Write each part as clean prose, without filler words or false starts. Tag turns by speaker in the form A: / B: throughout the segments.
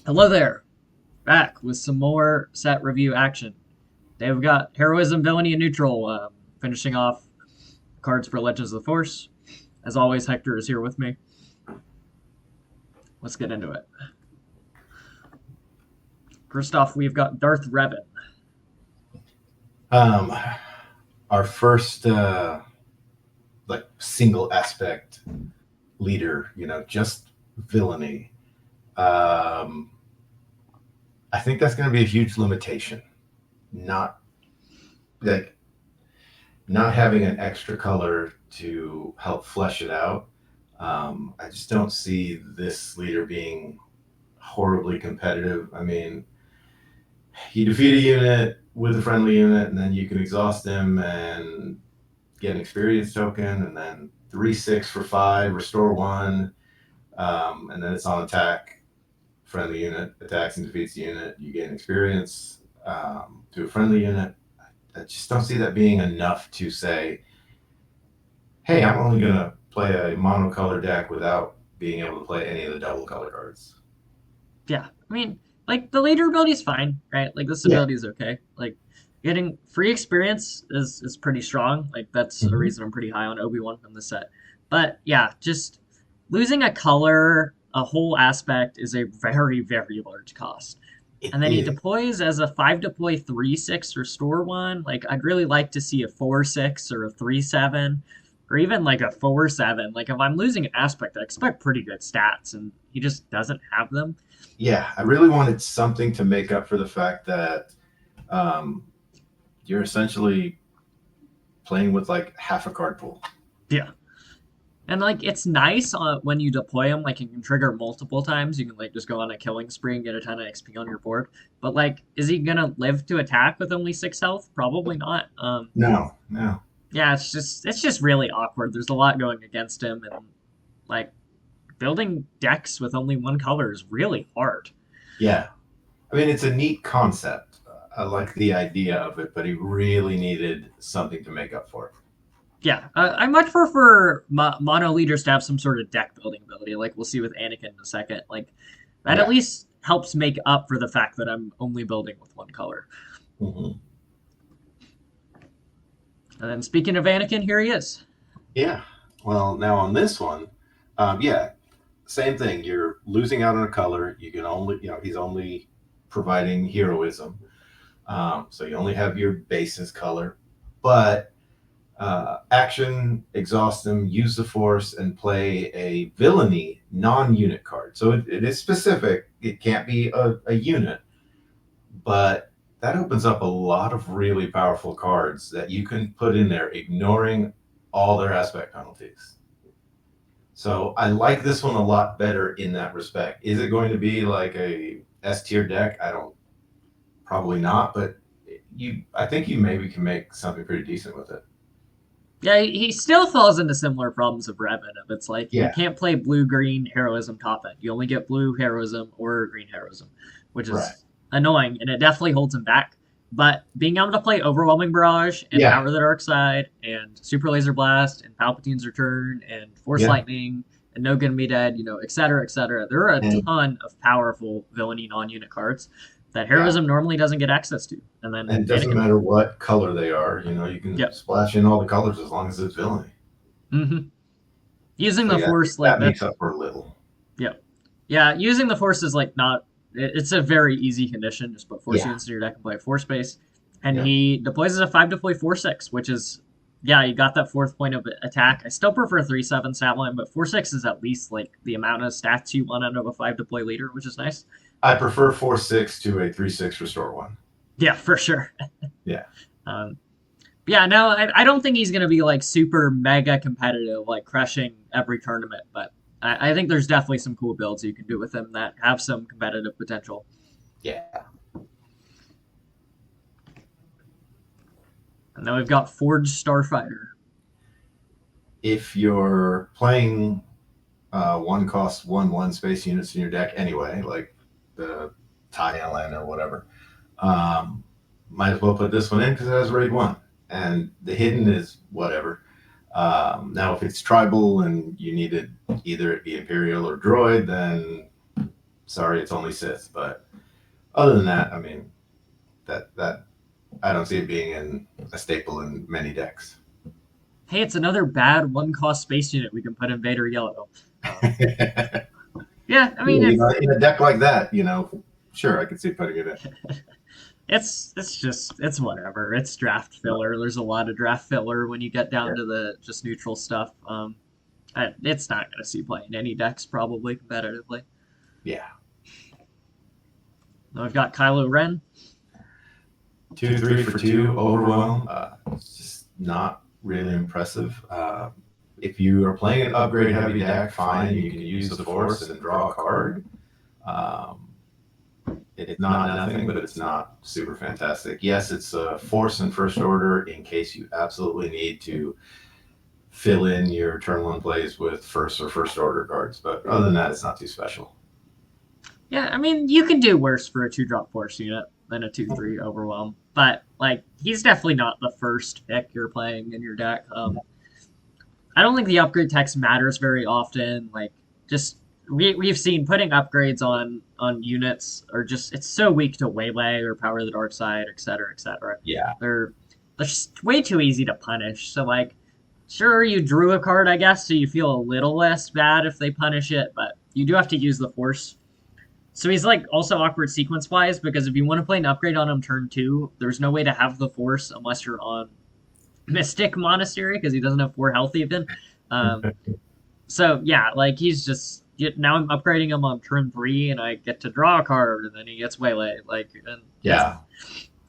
A: Hello there, back with some more set review action. Today we've got Heroism, Villainy, and Neutral, finishing off cards for Legends of the Force. As always, Hector is here with me. Let's get into it. First off, we've got Darth Revan.
B: Um, our first like single aspect leader, just villainy. Um, I think that's going to be a huge limitation. Not like not having an extra color to help flesh it out. I just don't see this leader being horribly competitive. I mean, you defeat a unit with a friendly unit, and then you can exhaust them and get an experience token, and then 3/6 for 5, restore 1, and then it's on attack. Friendly unit attacks and defeats the unit. You gain experience to a friendly unit. I just don't see that being enough to say, hey, I'm only going to play a monocolor deck without being able to play any of the double color cards.
A: Yeah, I mean, like, the leader ability is fine, right? Like, this
B: Yeah.
A: ability is okay. Like, getting free experience is pretty strong. Like, that's a
B: Mm-hmm.
A: reason I'm pretty high on Obi-Wan from this set. But, yeah, just losing a color, a whole aspect, is a very, very large cost.
B: It
A: And then he
B: is.
A: deploys as a 5 deploy 3/6 restore one. Like, I'd really like to see a 4/6 or a 3/7 or even like a 4/7. Like, if I'm losing an aspect, I expect pretty good stats, and he just doesn't have them.
B: Yeah, I really wanted something to make up for the fact that um, you're essentially playing with like half a card pool.
A: Yeah. And like it's nice when you deploy them, like you can trigger multiple times. You can like just go on a killing spree and get a ton of XP on your board. But like, is he gonna live to attack with only 6 health? Probably not.
B: No, no.
A: Yeah, it's just really awkward. There's a lot going against him, and like building decks with only one color is really hard.
B: Yeah, I mean, it's a neat concept. I like the idea of it, but he really needed something to make up for it.
A: Yeah, I much prefer mono leaders to have some sort of deck building ability, like we'll see with Anakin in a second. Like that at
B: Yeah.
A: least helps make up for the fact that I'm only building with one color.
B: Hmm.
A: And then speaking of Anakin, here he is.
B: Yeah. Well, now on this one, yeah, same thing. You're losing out on a color. You can only, he's only providing heroism. So you only have your basis color. But action, exhaust them, use the force, and play a villainy non-unit card. So it is specific. It can't be a unit, but that opens up a lot of really powerful cards that you can put in there, ignoring all their aspect penalties. So I like this one a lot better in that respect. Is it going to be like a S tier deck? I don't, probably not, but I think you maybe can make something pretty decent with it.
A: Yeah, he still falls into similar problems of Revan. If it's like you
B: Yeah,
A: can't play blue green heroism top end, you only get blue heroism or green heroism, which
B: right.
A: is annoying, and it definitely holds him back. But being able to play Overwhelming Barrage and
B: Yeah,
A: Power of the Dark Side and Super Laser Blast and Palpatine's Return and Force
B: yeah.
A: Lightning and No Gonna Be Dead, et cetera, et cetera. There are a
B: And
A: ton of powerful villainy non-unit cards that
B: yeah,
A: heroism normally doesn't get access to, and then
B: and it doesn't
A: Anakin
B: matter
A: will.
B: what color they are. You can
A: Yep.
B: splash in all the colors as long as it's villainy.
A: Using
B: So
A: the
B: yeah, I
A: Force
B: think
A: like
B: that
A: that.
B: makes up for a little.
A: Yeah. Yeah, using the force is like not. It's a very easy condition. Just put force
B: Yeah,
A: units in your deck and play force base. And
B: yeah,
A: he deploys as a 5 deploy 4/6, which is, yeah, you got that fourth point of attack. I still prefer 3/7 stat line, but 4/6 is at least like the amount of stats you want out of a 5 deploy leader, which is nice.
B: I prefer 4/6 to a 3/6 restore one.
A: Yeah, for sure.
B: Yeah,
A: Um, yeah, no, I don't think he's going to be like super mega competitive, like crushing every tournament, but I think there's definitely some cool builds you can do with him that have some competitive potential.
B: yeah.
A: And then we've got Forged Starfighter.
B: If you're playing one cost 1/1 space units in your deck anyway, like the tie Allen or whatever, um, might as well put this one in because it has raid one, and the hidden is whatever. Now, if it's tribal and you needed either it be Imperial or Droid, then sorry, it's only Sith. But other than that, I mean, that I don't see it being a staple in many decks.
A: Hey, it's another bad one-cost space unit we can put in Vader Yellow. Yeah, I mean
B: In a deck like that, sure, I could see putting it in.
A: it's whatever. It's draft filler. There's a lot of draft filler when you get down
B: Yeah.
A: to the just neutral stuff. It's not going to see play in any decks probably competitively.
B: Yeah.
A: Now we've got Kylo Ren.
B: 2, 3 for 2, overwhelm. It's just not really impressive. If you are playing an upgrade heavy deck, fine, you can use the force and draw a card. Um, it's not nothing, but it's not super fantastic. Yes, it's a force and first order in case you absolutely need to fill in your turn one plays with first or first order cards. But other than that, it's not too special.
A: Yeah, I mean you can do worse for a 2-drop force unit than a 2/3 overwhelm, but like he's definitely not the first pick you're playing in your deck. I don't think the upgrade text matters very often. Like, just we've seen putting upgrades on units are just it's so weak to waylay or power of the dark side, et cetera, et cetera.
B: Yeah.
A: They're just way too easy to punish. So like, sure you drew a card, I guess, so you feel a little less bad if they punish it, but you do have to use the force. So he's like also awkward sequence wise because if you want to play an upgrade on him turn two, there's no way to have the force unless you're on Mystic Monastery because he doesn't have 4 health even. Um, so yeah, like he's just now I'm upgrading him on turn 3 and I get to draw a card and then he gets waylaid. Like, and
B: Yeah.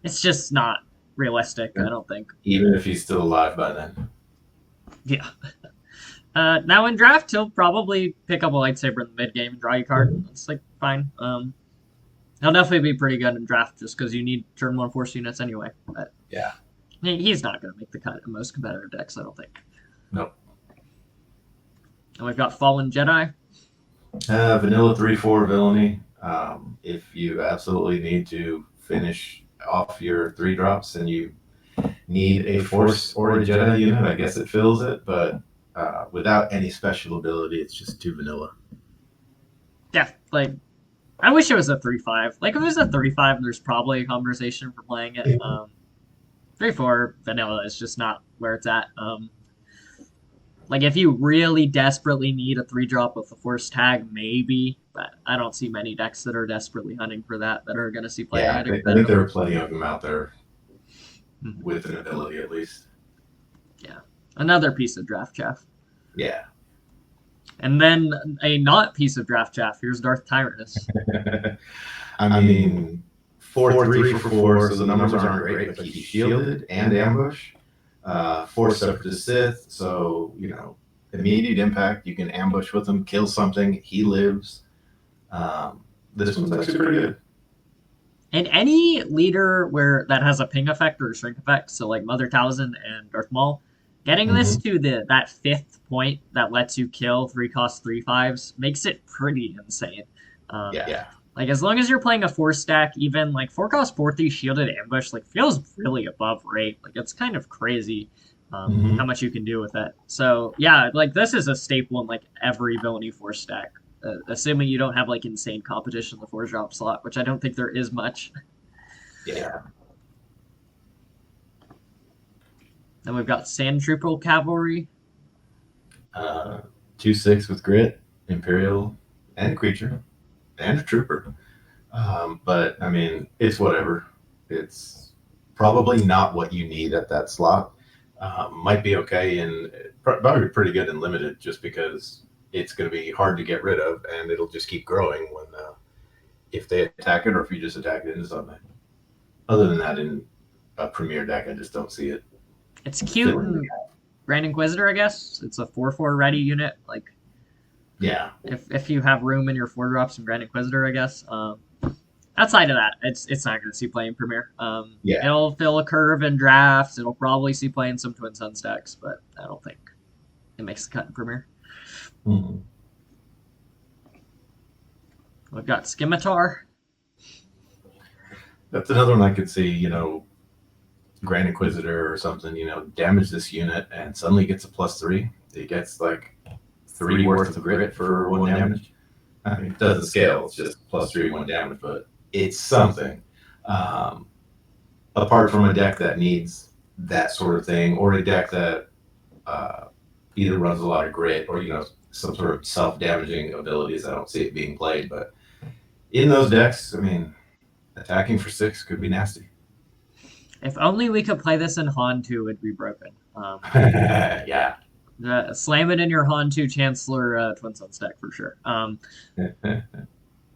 A: it's just not realistic. I don't think.
B: Even if he's still alive by then.
A: Yeah. Now in draft, he'll probably pick up a lightsaber in the mid game and draw you a card. It's like fine. He'll definitely be pretty good in draft just because you need turn 1 force units anyway. But
B: Yeah.
A: he's not going to make the cut in most competitive decks, I don't think.
B: Nope.
A: And we've got Fallen Jedi.
B: Vanilla 3/4 Villainy. If you absolutely need to finish off your 3 drops and you need a Force or a Jedi unit, I guess it fills it, but without any special ability, it's just too vanilla.
A: Yeah, like I wish it was a 3/5. Like if it was a 3/5, there's probably a conversation for playing it. 3/4 vanilla is just not where it's at. Like if you really desperately need a 3-drop with a force tag, maybe, but I don't see many decks that are desperately hunting for that are going to see play.
B: Yeah, I think there are plenty of them out there with an ability at least.
A: Yeah, another piece of draft chaff.
B: Yeah.
A: And then a not piece of draft chaff. Here's Darth Tyrannus.
B: I mean, 4/3 for 4, so the numbers aren't great, but he's shielded and ambush. Force Separatist Sith, so immediate impact. You can ambush with him, kill something. He lives. This one's actually pretty good.
A: And any leader where that has a ping effect or a shrink effect, so like Mother Talzin and Darth Maul, getting this to that 5th point that lets you kill 3-cost 3/5s makes it pretty insane.
B: Yeah.
A: Like as long as you're playing a 4-stack, even like 4-cost 4/3 shielded ambush like feels really above rate. Like it's kind of crazy how much you can do with it. So yeah, like this is a staple in like every Villainy 4-stack. Assuming you don't have like insane competition in the 4-drop slot, which I don't think there is much.
B: Yeah.
A: Then we've got Sand Trooper Cavalry.
B: 2/6 with grit, Imperial, and a creature, and a trooper. But I mean, it's whatever. It's probably not what you need at that slot. Might be okay and probably pretty good in limited, just because it's going to be hard to get rid of, and it'll just keep growing when if they attack it or if you just attack it into something. Other than that, in a premier deck, I just don't see it.
A: It's cute in Grand Inquisitor, I guess. It's a 4/4 ready unit. Like,
B: yeah,
A: if you have room in your 4-drops in Grand Inquisitor, I guess. Outside of that, it's not going to see play in Premier. It'll fill a curve in drafts. It'll probably see play in some Twin Sun stacks, but I don't think it makes the cut in Premier.
B: Mm-hmm.
A: We've got Scimitar.
B: That's another one I could see, Grand Inquisitor or something, damage this unit and suddenly gets a +3. It gets like 3 worth of grit for 1 damage. I mean, it doesn't scale. It's just +3/+1 damage, but it's something. Um, Apart from a deck that needs that sort of thing, or a deck that uh, either runs a lot of grit or some sort of self-damaging abilities, I don't see it being played. But in those decks, I mean, attacking for 6 could be nasty.
A: If only we could play this in Han 2, it'd be broken.
B: Yeah.
A: Slam it in your Han 2 Chancellor Twin Suns deck for sure.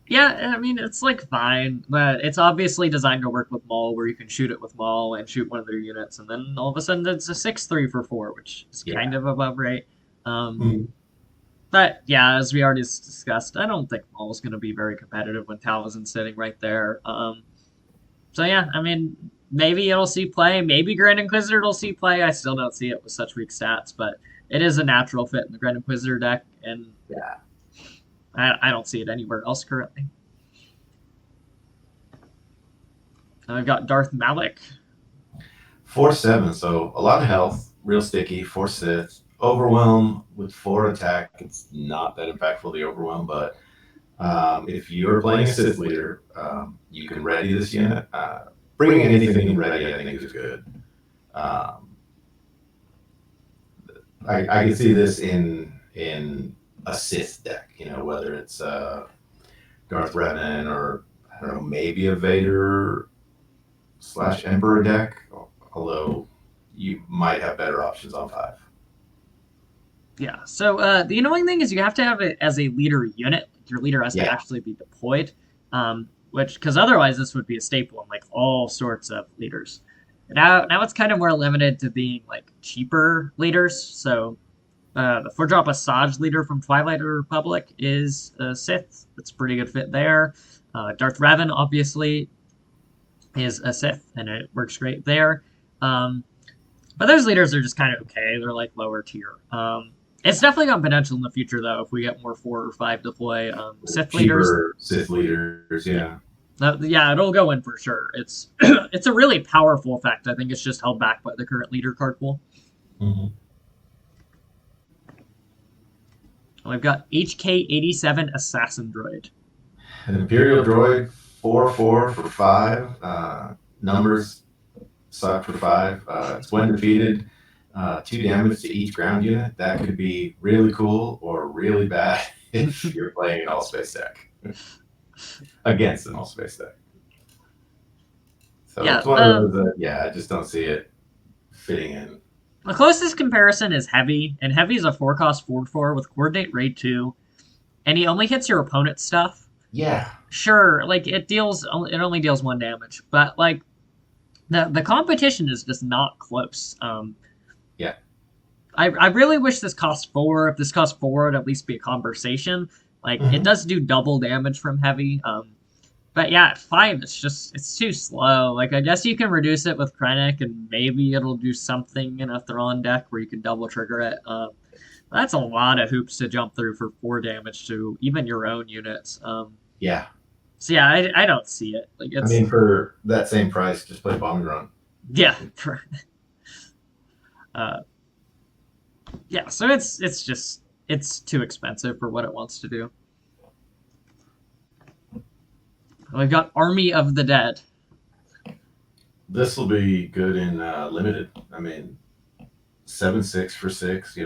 A: Yeah, I mean, it's like fine, but it's obviously designed to work with Maul, where you can shoot it with Maul and shoot one of their units, and then all of a sudden it's a 6/3 for 4, which is kind
B: Yeah.
A: of above rate.
B: Mm.
A: But yeah, as we already discussed, I don't think Maul's going to be very competitive when Taliesin's sitting right there. So yeah, I mean, maybe it'll see play. Maybe Grand Inquisitor will see play. I still don't see it with such weak stats, but it is a natural fit in the Grand Inquisitor deck, and
B: Yeah.
A: I don't see it anywhere else currently. And I've got Darth Malik.
B: 4/7, so a lot of health, real sticky. 4 Sith, overwhelm with 4 attack. It's not that impactful, the overwhelm, but if you're playing a Sith leader, you can ready this unit. Bringing anything ready, I think, is good. I can see this in a Sith deck, whether it's Darth Revan or I don't know, maybe a Vader / Emperor deck, although you might have better options on 5.
A: Yeah. So the annoying thing is you have to have it as a leader unit. Your leader has to
B: Yeah.
A: actually be deployed, which because otherwise this would be a staple in like all sorts of leaders. Now it's kind of more limited to being like cheaper leaders. So the 4-drop Asajj leader from Twilight Republic is a Sith. It's a pretty good fit there. Darth Revan obviously is a Sith, and it works great there. Um, but those leaders are just kind of okay. They're like lower tier. It's definitely got potential in the future, though, if we get more 4 or 5 deploy Sith leaders.
B: Cheaper Sith leaders, yeah.
A: Yeah, it'll go in for sure. It's it's a really powerful effect. I think it's just held back by the current leader card pool.
B: Mm-hmm.
A: We've got HK-87 Assassin Droid.
B: An Imperial droid, 4/4 for 5. Numbers suck for 5. It's when defeated, 2 damage to each ground unit. That could be really cool or really bad if you're playing an all space deck against an all space deck. So
A: Yeah,
B: it's one of those that, I just don't see it fitting in.
A: the closest comparison is Heavy, and Heavy is a 4-cost 4/4 with Coordinate Raid 2, and he only hits your opponent's stuff.
B: Yeah.
A: Sure, like it only deals 1 damage, but like the competition is just not close.
B: Yeah.
A: I really wish this cost 4. If this cost 4, it'd at least be a conversation. Like it does do double damage from Heavy. But yeah, at 5, it's too slow. Like I guess you can reduce it with Krennic, and maybe it'll do something in a Thrawn deck where you can double trigger it. That's a lot of hoops to jump through for 4 damage to even your own units.
B: Yeah.
A: So yeah, I don't see it. Like
B: I mean, for that same price, just play Bombing Run.
A: Yeah. Yeah, so it's too expensive for what it wants to do. We've got Army of the Dead.
B: This will be good in limited. I mean, 7/6 for 6.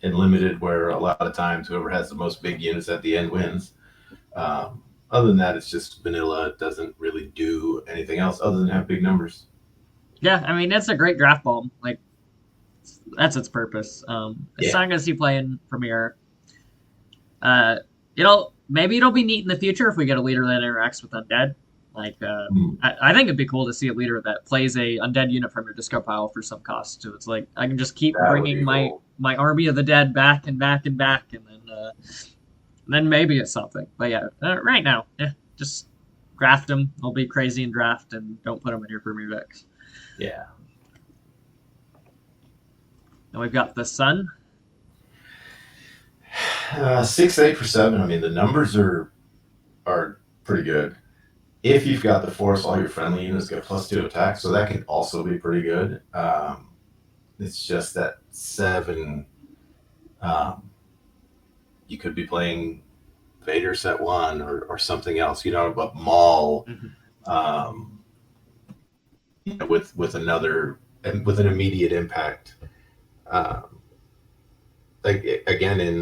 B: In limited, where a lot of times whoever has the most big units at the end wins. Other than that, it's just vanilla. It doesn't really do anything else other than have big numbers.
A: Yeah, I mean it's a great draft bomb. Like that's its purpose. It's not gonna see play in Premiere. Maybe it'll be neat in the future if we get a leader that interacts with undead. Like I think it'd be cool to see a leader that plays a undead unit from your discard pile for some cost. So it's like I can just keep bringing my Army of the Dead back and back and back, and then maybe it's something. But yeah, right now, just draft them. I'll be crazy in draft and don't put them in your Premiere decks.
B: Yeah.
A: And we've got the Sun.
B: 6/8 for 7. I mean, the numbers are pretty good. If you've got the Force, all your friendly units get +2 attack, so that can also be pretty good. It's just that 7. You could be playing Vader set one or something else, a Maul,
A: Mhm.
B: um, with another and with an immediate impact. Um, like again in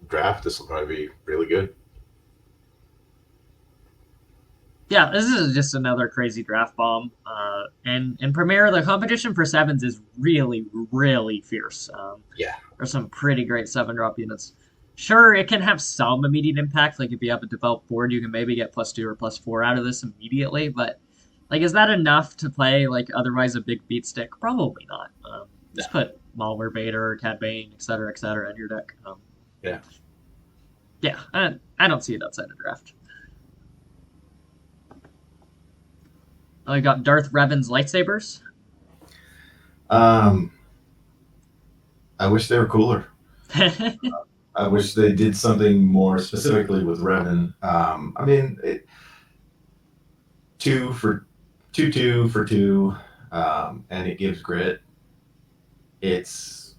B: draft, this will probably be really good.
A: Yeah, this is just another crazy draft bomb. And in Premier, the competition for sevens is really, really fierce.
B: Yeah,
A: There's some pretty great 7-drop units. Sure, it can have some immediate impact. Like if you have a developed board, you can maybe get +2 or +4 out of this immediately. But like, is that enough to play like otherwise a big beat stick? Probably not.
B: no,
A: Just put Malware Vader, Cad Bane, etc., in your deck.
B: yeah.
A: Yeah, I don't see it outside of draft. I got Darth Revan's lightsabers.
B: Um, I wish they were cooler. I wish they did something more specifically with Revan. I mean, 2 for 2, and it gives grit. It's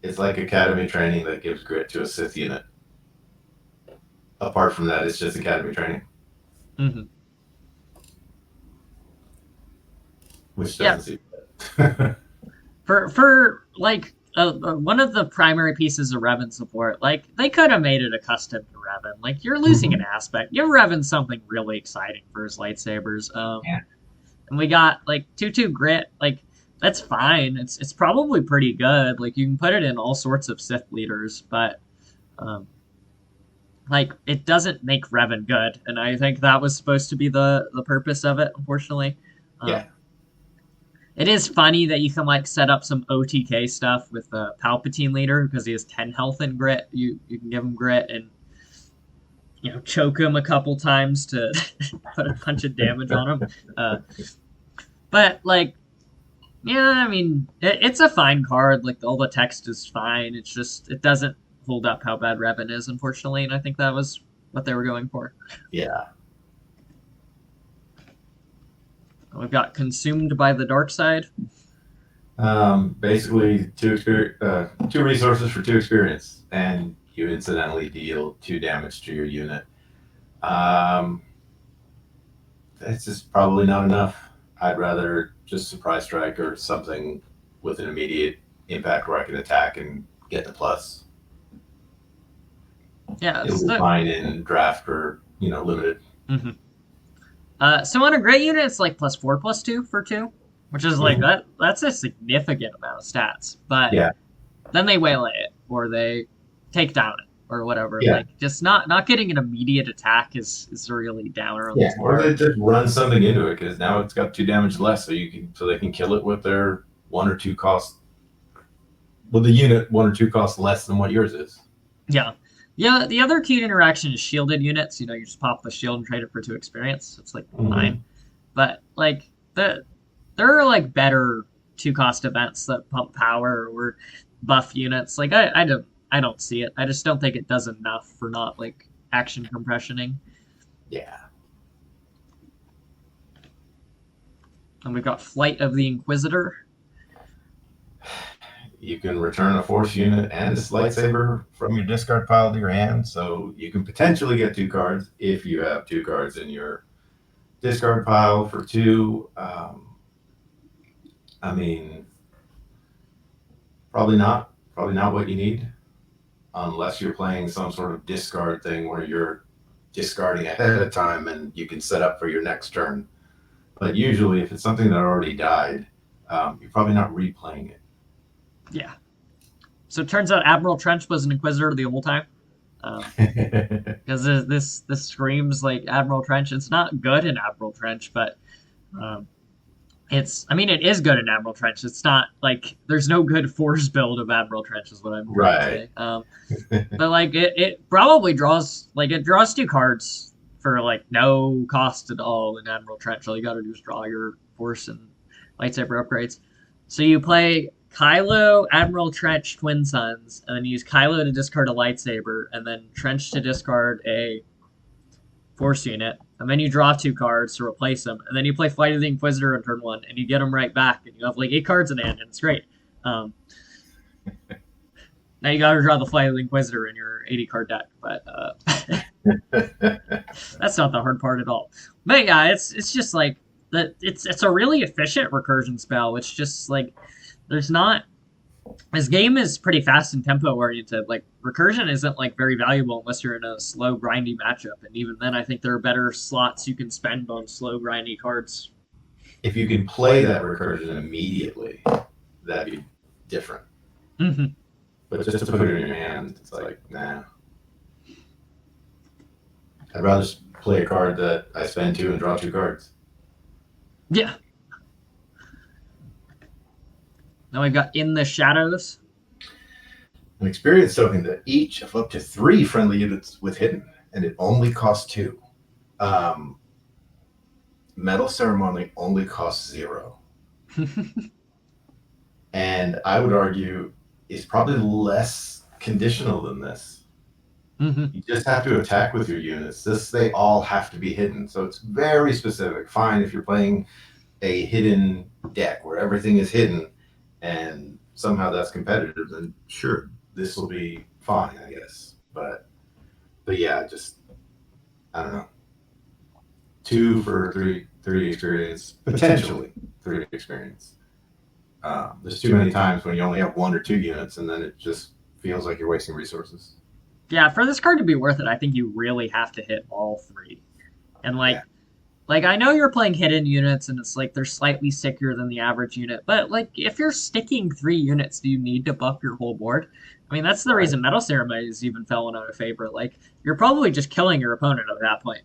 B: it's like academy training that gives grit to a Sith unit. Apart from that, it's just academy training,
A: Mhm.
B: which
A: Yeah,
B: doesn't seem good.
A: for like one of the primary pieces of Revan support, like they could have made it a custom to Revan. Like you're losing an
B: Mhm.
A: aspect. Give Revan something really exciting for his lightsabers.
B: Yeah,
A: And we got like 2/2 grit. Like that's fine. It's probably pretty good. Like you can put it in all sorts of Sith leaders, but um, like it doesn't make Revan good. And I think that was supposed to be the purpose of it. Unfortunately.
B: yeah,
A: Um, It is funny that you can like set up some OTK stuff with the Palpatine leader because he has 10 health and grit. You can give him grit and choke him a couple times to put a bunch of damage on him. Uh, but like yeah, I mean it's a fine card. Like all the text is fine. It's just it doesn't hold up how bad Revan is, unfortunately, and I think that was what they were going for.
B: yeah.
A: We've got consumed by the dark side.
B: Basically, two resources for 2 experience, and you incidentally deal 2 damage to your unit. Um, that's just probably not enough. I'd rather just surprise strike or something with an immediate impact where I can attack and get the plus.
A: Yeah,
B: It'll be
A: so
B: fine in draft or limited.
A: mhm. So on a gray unit, it's like +4/+2 for 2, which is like
B: Mhm.
A: that's a significant amount of stats. But
B: Yeah,
A: then they waylay it or they take down it or whatever.
B: yeah,
A: Like just not getting an immediate attack is a really downer on
B: yeah.
A: this
B: Or they
A: board.
B: just run something into it because now it's got 2 damage less, so they can kill it with their 1 or 2 cost with the unit 1 or 2 costs less than what yours is.
A: Yeah. Yeah, the other cute interaction is shielded units. You just pop the shield and trade it for 2 experience. It's like
B: Mm-hmm.
A: fine. But like there are like better 2 cost events that pump power or buff units. Like I don't see it. I just don't think it does enough for not like action compressioning.
B: Yeah.
A: And we've got Flight of the Inquisitor.
B: You can return a force unit and its lightsaber from your discard pile to your hand, so you can potentially get 2 cards if you have 2 cards in your discard pile for 2. I mean, probably not. Probably not what you need, unless you're playing some sort of discard thing where you're discarding ahead of time and you can set up for your next turn. But usually, if it's something that already died, you're probably not replaying it.
A: Yeah. So it turns out Admiral Trench was an Inquisitor the whole time. Because this screams like Admiral Trench. It's not good in Admiral Trench, but um, I mean, it is good in Admiral Trench. It's not like there's no good force build of Admiral Trench, is what I'm trying to
B: Right.
A: say. But like it probably draws 2 cards for like no cost at all in Admiral Trench. All you got to do is draw your force and lightsaber upgrades. So you play Kylo, Admiral Trench, Twin Suns, and then you use Kylo to discard a lightsaber, and then Trench to discard a force unit, and then you draw 2 cards to replace them, and then you play Flight of the Inquisitor on turn 1, and you get them right back, and you have like 8 cards in hand, and it's great. Now you got to draw the Flight of the Inquisitor in your 80 card deck, but That's not the hard part at all. But yeah, it's just like that. It's a really efficient recursion spell. It's just like there's not this game is pretty fast and tempo oriented. Like recursion isn't like very valuable unless you're in a slow grindy matchup, and even then, I think there are better slots you can spend on slow grindy cards.
B: If you can play that recursion immediately, that'd be different.
A: Hmm.
B: But just to put it in your hand, it's like, nah. I'd rather just play a card that I spend two and draw two cards.
A: Yeah. Now we've got In the Shadows.
B: An experience token that each of up to three friendly units with hidden, and it only costs two. Um, Metal Ceremony only costs zero. And I would argue is probably less conditional than this.
A: Hmm.
B: You just have to attack with your units. They all have to be hidden. So it's very specific. Fine if you're playing a hidden deck where everything is hidden and somehow that's competitive, then sure, this will be fine, I guess. But yeah, just I don't know. Two for three experience, potentially three experience. There's too many times when you only have one or two units, and then it just feels like you're wasting resources.
A: Yeah, for this card to be worth it, I think you really have to hit all three. And
B: Yeah,
A: like I know you're playing hidden units and it's like they're slightly stickier than the average unit, but like if you're sticking 3 units, do you need to buff your whole board? I mean, that's the
B: right.
A: reason Metal Ceremony is even fallen out of favor. Like you're probably just killing your opponent at that point.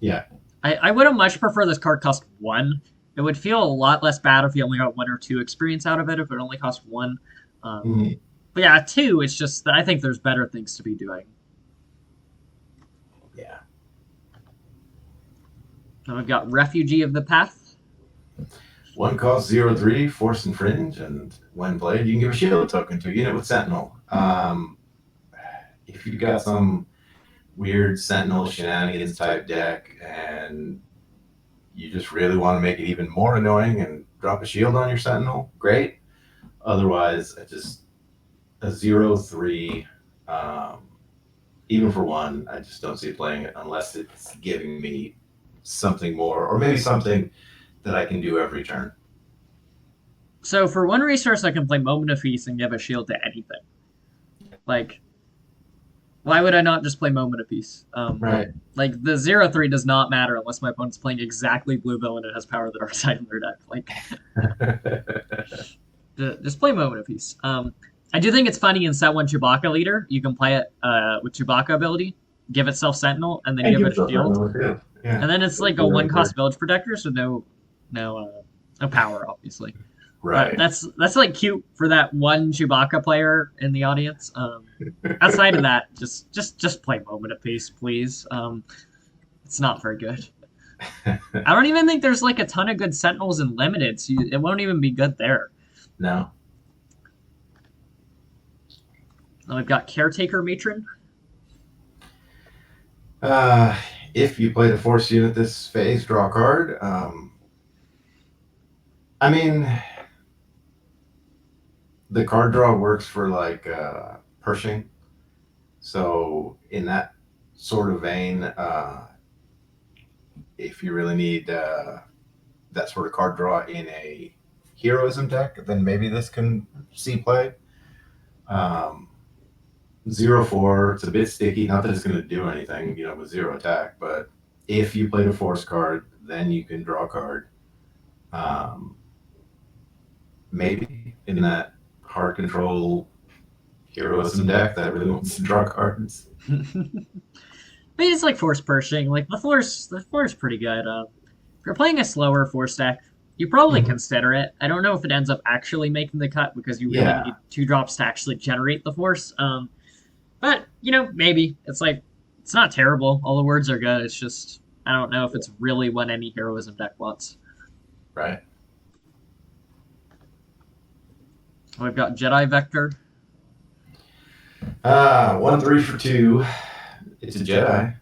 B: Yeah,
A: I would have much prefer this card cost one. It would feel a lot less bad if you only got 1 or 2 experience out of it if it only cost one. Um,
B: mm,
A: but yeah, two. It's just that I think there's better things to be doing.
B: yeah.
A: Now we've got Refugee of the Path.
B: One costs 0/3, Force and Fringe, and when played, you can give a shield token to a unit with Sentinel. If you've got some weird Sentinel shenanigans type deck and you just really want to make it even more annoying and drop a shield on your Sentinel, great. Otherwise, just a 0/3, um, even for one, I just don't see playing it unless it's giving me something more, or maybe something that I can do every turn.
A: So for one resource, I can play Moment of Feast and give a shield to anything. Like, why would I not just play Moment of Peace?
B: Right.
A: Like the 0/3 does not matter unless my opponent's playing exactly blue villain and it has power of the dark side in their deck. Like, just play Moment of Peace. I do think it's funny in set one Chewbacca leader. You can play it with Chewbacca ability, give itself Sentinel, and then
B: And
A: give
B: give
A: it a
B: yourself
A: shield,
B: Sentinel too. Yeah.
A: and then it's like a one cost village protector, so no power, obviously. But
B: Right.
A: that's like cute for that one Chewbacca player in the audience. Outside of that, just play Moment of Peace, please. It's not very good. I don't even think there's like a ton of good Sentinels in limited, so it won't even be good there.
B: No.
A: We've got Caretaker Matron.
B: Uh, if you play the Force unit this phase, draw a card. I mean, the card draw works for like Pershing. So in that sort of vein, if you really need that sort of card draw in a heroism deck, then maybe this can see play. Um, 0/4, it's a bit sticky. Not that it's going to do anything, with zero attack, but if you played a force card, then you can draw a card. Um, Maybe in that hard control heroism deck that really wants to draw cards.
A: I mean, it's like Force Pershing. Like the Force pretty good. If you're playing a slower Force deck, you probably
B: Mhm.
A: consider it. I don't know if it ends up actually making the cut because you really
B: Yeah,
A: need 2 drops to actually generate the Force. But maybe it's like it's not terrible. All the words are good. It's just I don't know if it's really what any heroism deck wants.
B: right.
A: We've got Jedi Vector.
B: 1/3 for two. It's a Jedi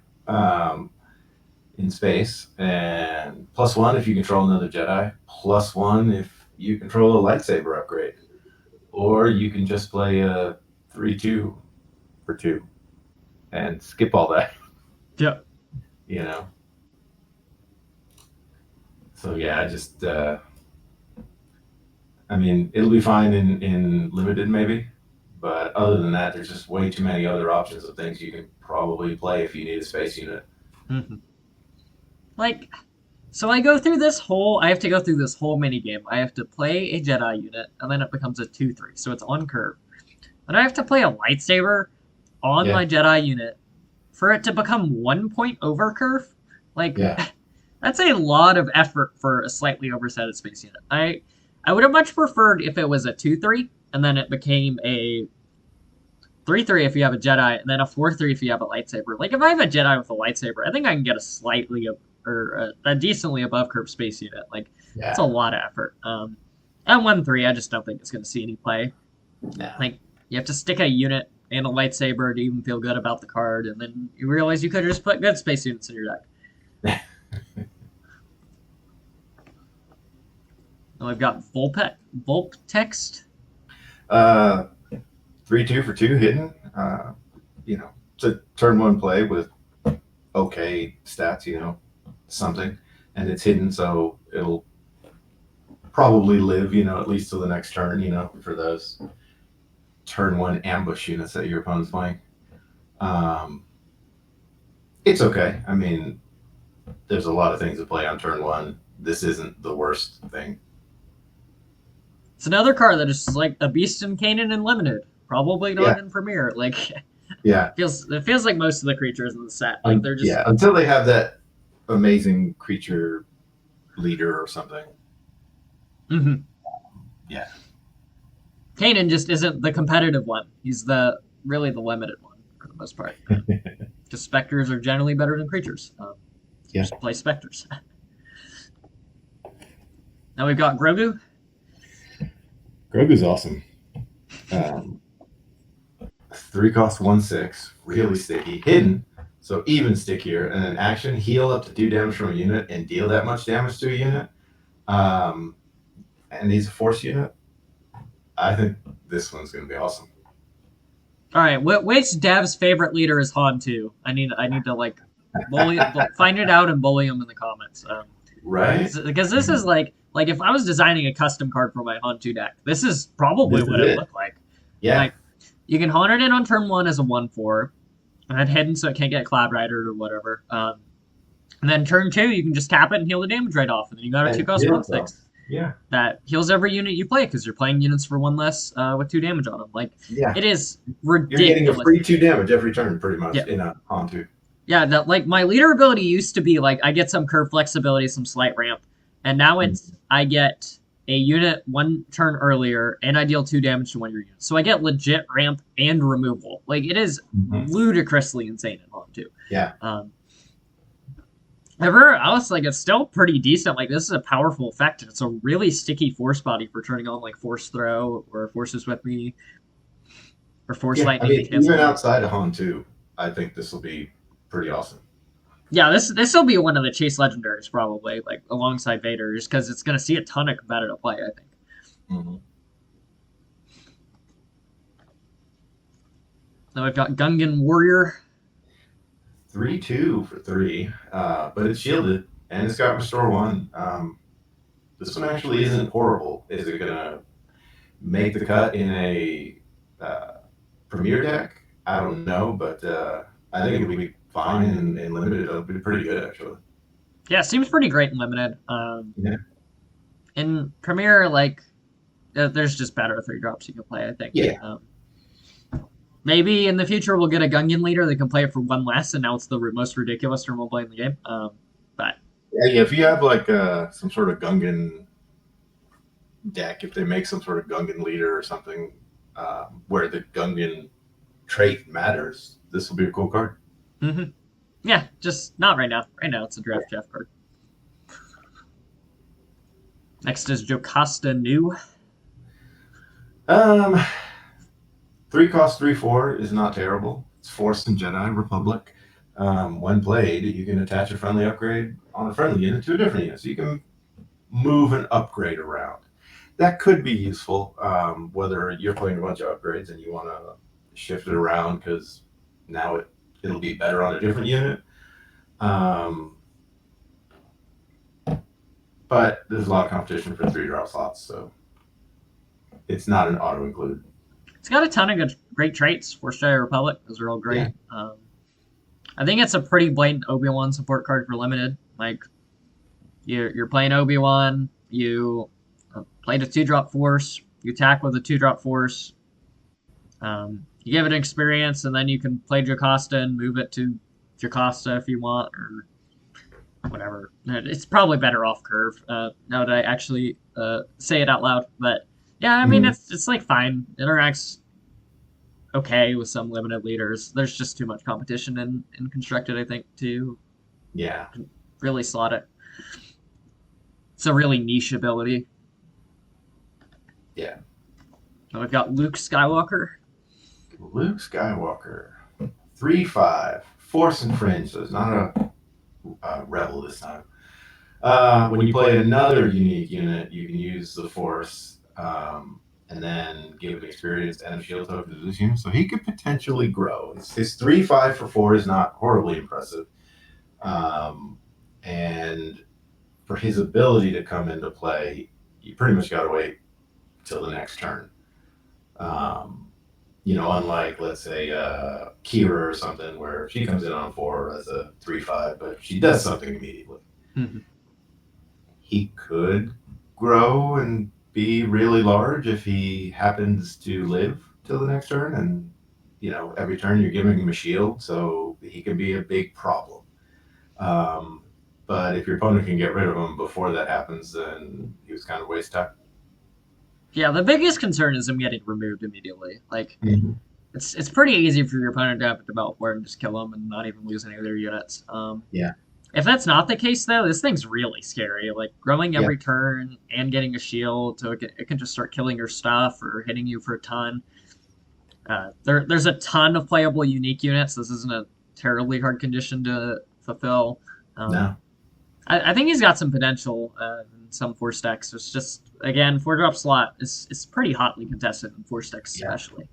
B: in space, and +1 if you control another Jedi, +1 if you control a lightsaber upgrade, or you can just play a 3/2 for two and skip all that.
A: Yeah.
B: you know. So yeah, I mean, it'll be fine in limited maybe, but other than that, there's just way too many other options of things you can probably play if you need a space unit.
A: Mhm. Like, so I go through this whole. I have to go through this whole mini game. I have to play a Jedi unit, and then it becomes a 2/3. So it's on curve. And I have to play a lightsaber on
B: Yeah,
A: my Jedi unit for it to become 1 point over curve. Like,
B: yeah,
A: that's a lot of effort for a slightly overset space unit. I would have much preferred if it was a 2/3 and then it became a 3/3 if you have a Jedi and then a 4/3 if you have a lightsaber. Like if I have a Jedi with a lightsaber, I think I can get a slightly or a decently above curve space unit. Like it's a
B: yeah.
A: lot of effort. At 1/3, I just don't think it's going to see any play.
B: No.
A: Like you have to stick a unit and a lightsaber to even feel good about the card, and then you realize you could just put good space units in your deck. And we've got Volp text.
B: uh, 3-2 for two hidden. You know, it's a turn one play with okay stats. You know, something, and it's hidden, so it'll probably live. You know, at least till the next turn. You know, for those turn one ambush units that your opponent's playing. Um, it's okay. I mean, there's a lot of things to play on turn one. This isn't the worst thing.
A: It's another card that is like a beast in Canaan and limited. Probably
B: Yeah,
A: not in Premier. Like
B: yeah,
A: it feels like most of the creatures in the set. Like they're just
B: yeah. Until they have that amazing creature leader or something.
A: mm-hmm.
B: Yeah,
A: Kanan just isn't the competitive one. He's the really the limited one for the most part. Because specters are generally better than creatures.
B: yeah.
A: Just play specters. Now we've got Grogu.
B: Grogu's awesome. Um, 3 cost 1/6, really sticky, hidden, so even stickier. And an action heal up to 2 damage from a unit and deal that much damage to a unit. Um, and he's a force unit. I think this one's going to be awesome.
A: All right, which dev's favorite leader is Han 2? I need to like find it out and bully him in the comments.
B: Right?
A: Because this is like if I was designing a custom card for my Han 2 deck, this is probably
B: This
A: what
B: is
A: it would
B: it.
A: look like.
B: Yeah.
A: Like you can Han it in on turn one as a 1/4, and then hidden so it can't get Cloud Rider or whatever. And then turn two, you can just tap it and heal the damage right off, and then you got a 2 cost
B: Yeah.
A: 1/6
B: Yeah.
A: that heals every unit you play because you're playing units for one less with 2 damage on them. Like
B: Yeah.
A: it is
B: You're getting a
A: ridiculous.
B: free 2 damage every turn, pretty much,
A: Yeah,
B: in a Hantu.
A: yeah. That like my leader ability used to be like I get some curve flexibility, some slight ramp, and now it's I get a unit 1 turn earlier and I deal 2 damage to one of your units. So I get legit ramp and removal. Like it is
B: Mm-hmm.
A: ludicrously insane in Han 2.
B: Yeah.
A: Everywhere else, like it's still pretty decent. Like this is a powerful effect. It's a really sticky force body for turning on like force throw or forces with me or force
B: Yeah. I
A: lightning to
B: mean,
A: cancel
B: even
A: them.
B: outside of Hantu, I think this will be pretty awesome.
A: Yeah, this will be one of the chase legendaries probably like alongside Vader, just because it's gonna see a ton of competitive play. I think.
B: Mm-hmm.
A: Now we've got Gungan Warrior.
B: 3-2 for three, but it's shielded and it's got restore one. This one actually isn't horrible. Is it gonna make the cut in a premier deck? I don't know, but I think it'll be fine in limited. It'll be pretty good actually.
A: Yeah, seems pretty great in limited.
B: Yeah.
A: In Premier, like there's just better 3 drops you can play. I think.
B: Yeah.
A: Maybe in the future we'll get a Gungan leader that can play it for one less, and now it's the most ridiculous turn we'll play in the game. But
B: Yeah, if you have like some sort of Gungan deck, if they make some sort of Gungan leader or something where the Gungan trait matters, this will be a cool card.
A: mm-hmm. Yeah, just not right now. Right now it's a draft Jeff card. Next is Jocasta New.
B: Um, 3 cost 3/4 is not terrible. It's Force and Jedi Republic. When played, you can attach a friendly upgrade on a friendly unit to a different unit, so you can move an upgrade around. That could be useful, whether you're playing a bunch of upgrades and you want to shift it around because now it'll be better on a different unit, Um, but there's a lot of competition for 3-drop slots, so it's not an auto include.
A: It's got a ton of great traits. Force Jedi Republic, those are all
B: Yeah.
A: great. I think it's a pretty blatant Obi-Wan support card for limited. Like you're playing Obi-Wan, you played a 2-drop Force, you attack with a 2-drop Force. You give it an experience, and then you can play Jocasta and move it to Jocasta if you want, or whatever. It's probably better off curve. Now that I actually say it out loud, but yeah, I mean
B: Mhm.
A: it's like fine. It interacts okay with some limited leaders. There's just too much competition in constructed, I think, to
B: Yeah.
A: really slot it. It's a really niche ability.
B: Yeah.
A: And we've got Luke Skywalker.
B: Luke Skywalker. 3/5. Force and Fringe, so it's not a rebel this time. When you play another unique unit, you can use the Force and then give an experience and a shield token to this unit. So he could potentially grow. His 3/5 for 4 is not horribly impressive. Um, and for his ability to come into play, you pretty much got to wait till the next turn. Um, unlike, let's say, Kira or something, where she comes in on 4 as a 3/5, but she does something immediately.
A: Mm-hmm.
B: He could grow and be really large if he happens to live till the next turn. And, every turn you're giving him a shield, so he can be a big problem. Um, but if your opponent can get rid of him before that happens, then he was kind of waste time.
A: Yeah, the biggest concern is him getting removed immediately. Like
B: Mm-hmm.
A: it's pretty easy for your opponent to have a develop ward and just kill them and not even lose any of their units.
B: Yeah.
A: If that's not the case, though, this thing's really scary. Like growing
B: Yeah.
A: every turn and getting a shield, so it can just start killing your stuff or hitting you for a ton. There's a ton of playable unique units. This isn't a terribly hard condition to fulfill. Um,
B: No.
A: I think he's got some potential in some force decks. It's just again 4-drop slot is pretty hotly contested in force decks
B: Yeah.
A: especially.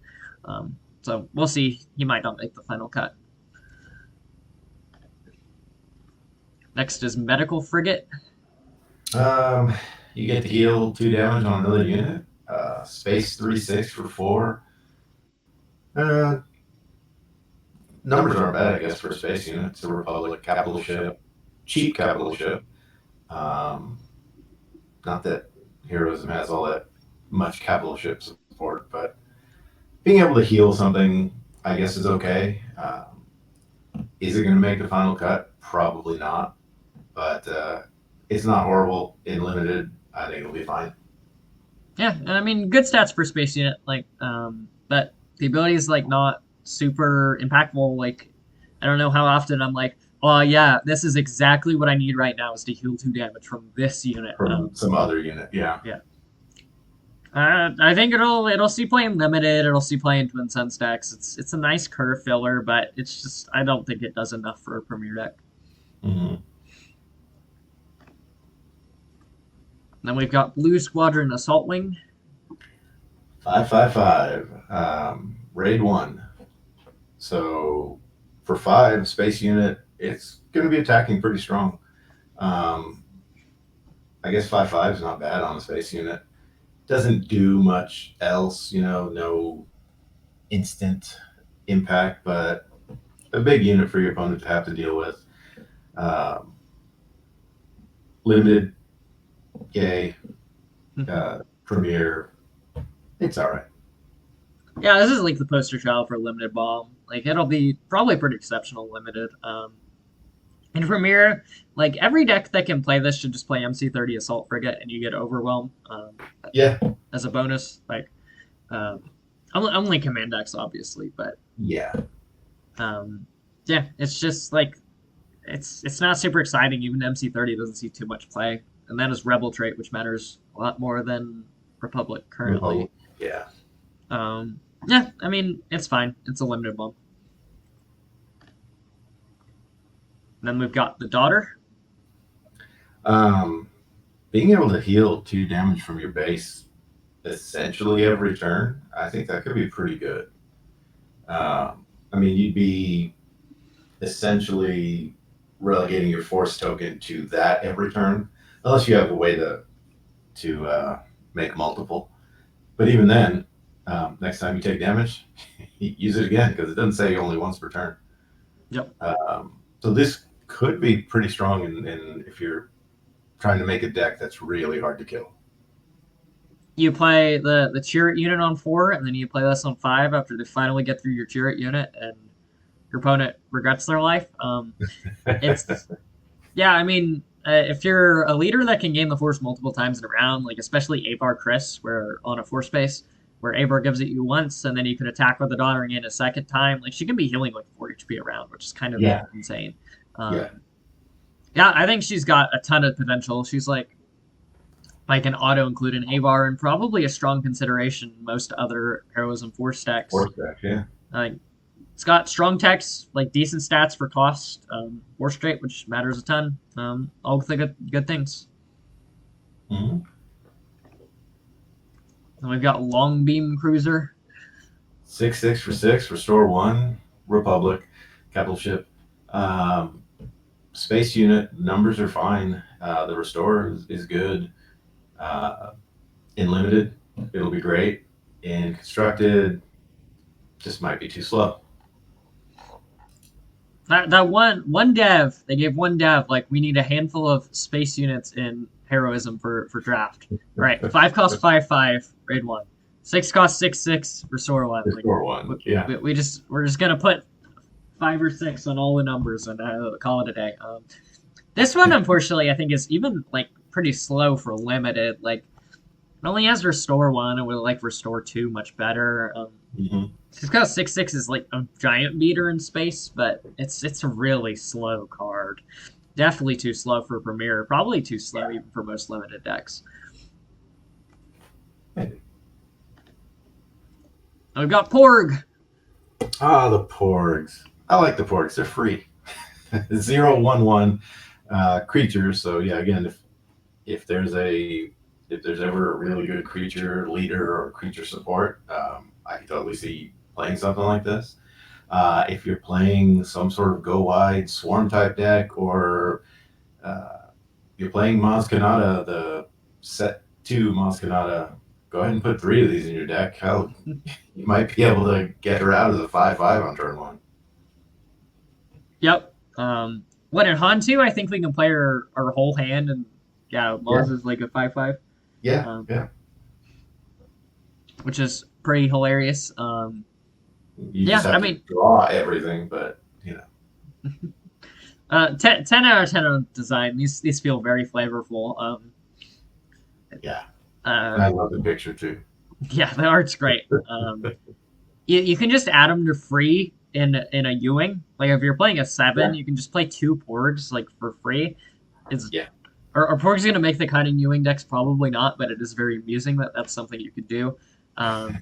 A: So we'll see. He might not make the final cut. Next is Medical Frigate.
B: Um, you get to heal 2 damage on another unit. Space 3/6 for 4. Uh, numbers aren't bad, I guess, for a space unit. It's a Republic capital ship, cheap capital ship. Um, not that Heroism has all that much capital ship support, but being able to heal something, I guess, is okay. Is it going to make the final cut? Probably not, but it's not horrible in limited. I think it'll be fine.
A: Yeah, and I mean good stats for space unit. Like, but the ability is like not super impactful. Like, I don't know how often I'm like, oh yeah, this is exactly what I need right now is to heal 2 damage from this unit.
B: From some other unit, yeah.
A: Yeah. I think it'll see playing limited. It'll see playing Twin Sun stacks. It's a nice curve filler, but it's just I don't think it does enough for a premier deck.
B: Mm-hmm.
A: Then we've got Blue Squadron Assault Wing.
B: 5/5/5. Raid 1. So for 5 space unit, it's going to be attacking pretty strong. I guess 5/5 is not bad on a space unit. Doesn't do much else, no instant impact, but a big unit for your opponent to have to deal with. Um, Limited, yay. Premier, it's all right.
A: Yeah, this is like the poster child for limited bomb. Like it'll be probably pretty exceptional limited. In Premier, like every deck that can play this should just play MC30 Assault Frigate, and you get Overwhelm
B: Yeah.
A: as a bonus. Like only command decks, obviously, but
B: Yeah.
A: yeah, it's just like it's not super exciting. Even MC30 doesn't see too much play, and that is Rebel trait, which matters a lot more than Republic currently.
B: Yeah.
A: Yeah, I mean it's fine. It's a limited bomb. Then we've got the Daughter.
B: Being able to heal 2 damage from your base essentially every turn, I think that could be pretty good. I mean, you'd be essentially relegating your force token to that every turn, unless you have a way to make multiple. But even then, next time you take damage, use it again because it doesn't say only once per turn.
A: Yep.
B: So this could be pretty strong in if you're trying to make a deck that's really hard to kill.
A: You play the chariot unit on 4, and then you play this on 5 after they finally get through your chariot unit, and your opponent regrets their life. It's Yeah, I mean, if you're a leader that can gain the force multiple times in a round, like especially Avar Chris, where on a force base, where Avar gives it you once, and then you can attack with the Daughtering in a second time, like she can be healing like 4 HP a round, which is kind of
B: Yeah,
A: insane.
B: yeah,
A: Yeah, I think she's got a ton of potential. She's like an auto include an Avar and probably a strong consideration in most other Heroism Force decks.
B: force deck, yeah.
A: Like it's got strong techs, like decent stats for cost, force straight, which matters a ton. All the good things.
B: Mm-hmm.
A: And we've got Long Beam Cruiser.
B: 6/6 for 6, restore 1, Republic, capital ship. Um, Space unit, numbers are fine. The restore is good. In limited, it'll be great. In constructed, just might be too slow.
A: That one dev, they gave one dev like we need a handful of space units in Heroism for draft. Right, 5 cost 5/5, raid 1. 6 cost 6/6, restore 1. Like
B: Restore 1, yeah.
A: we're just gonna put 5 or 6 on all the numbers and call it a day. This one, unfortunately, I think is even like pretty slow for limited. Like it only has restore 1, and would like restore 2 much better.
B: Mm-hmm.
A: Just because 6/6 is like a giant beater in space, but it's a really slow card. Definitely too slow for Premier. Probably too slow even for most limited decks. We've got Porg.
B: Ah, the Porgs. I like the Porgs. They're free. 0/1/1 creatures. So yeah, again, if there's ever a really good creature leader or creature support, I can totally see playing something like this. If you're playing some sort of go wide swarm type deck, or you're playing Maz Kanata, the set 2 Maz Kanata, go ahead and put 3 of these in your deck. Hell, you might be able to get her out as a 5/5 on turn 1.
A: Yep. What in Hantu? I think we can play our whole hand, and yeah,
B: Yeah,
A: Maz is like a 5/5.
B: yeah,
A: Um,
B: yeah.
A: which is pretty hilarious.
B: You
A: Yeah,
B: just
A: I
B: have to
A: mean,
B: draw everything, but
A: 10 out of 10 on design. These feel very flavorful.
B: yeah.
A: Uh,
B: I love the picture too.
A: yeah, the art's great. You can just add them to free in a Ewing. Like if you're playing a 7,
B: Yeah,
A: you can just play 2 Porgs like for free. It's
B: yeah.
A: Are Porg's gonna make the cut in Ewing decks? Probably not, but it is very amusing that that's something you could do. Um,